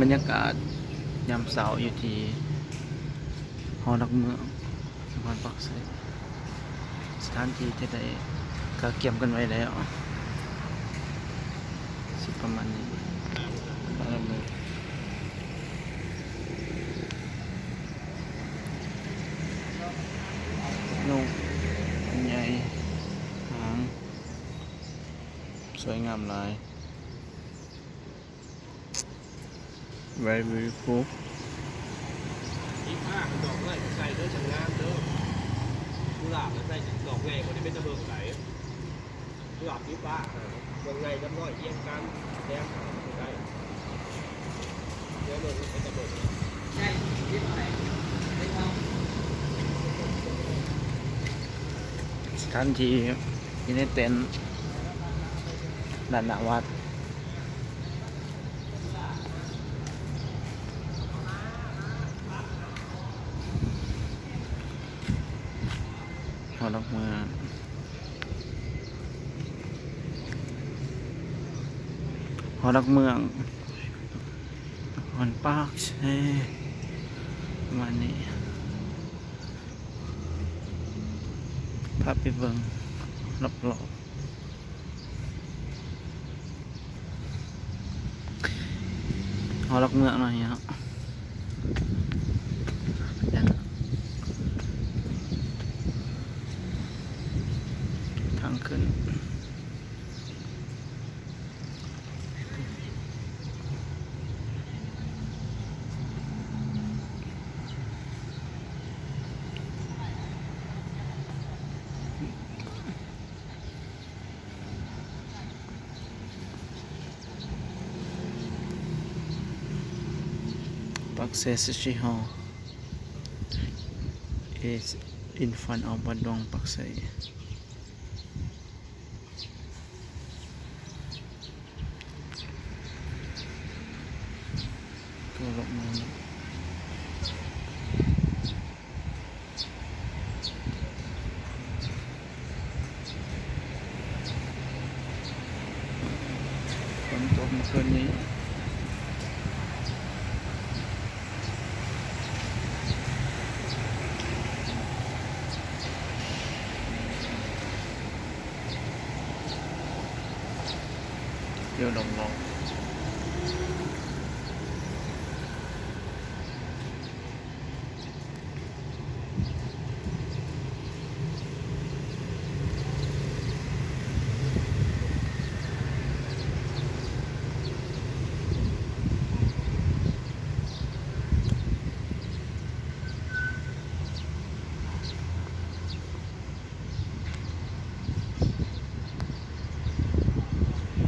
บรรยากาศยามเสาร์อยู่ที่หอนักเมืองนครปักไสสถานที่ที่ได้ก็เกี่ยมกันไว้แล้วสิประมาณนี้บ้านละเมืองนกใหญ่หางสวยงามหลาย very beautiful อีกมากดอกไม้ใส่เด้อจังงามเด้อกุหลาบแล้วใส่ดอกไงคนนี้เป็นตะเบิงไหลกุหลาบที่ป้าดอกไงก็น้อยเอียงกันแดงได้เดี๋ยวเลยเป็นตะเบิงใช่ที่ไหนไม่เอา สถานที่อยู่ในเต็นท์ด้านหน้าวัดหอนักเมืองหอนักเมืองนครปักไสประมาณนี้พาไปเบิ่งรอบๆหอนักเมืองหน่อยครับทางขึ้นปักเซซิฮอล is in front of Bandung Pak Sai ก็ลงมาฝนตกเมื่อคืนนี้เดี๋ยวลง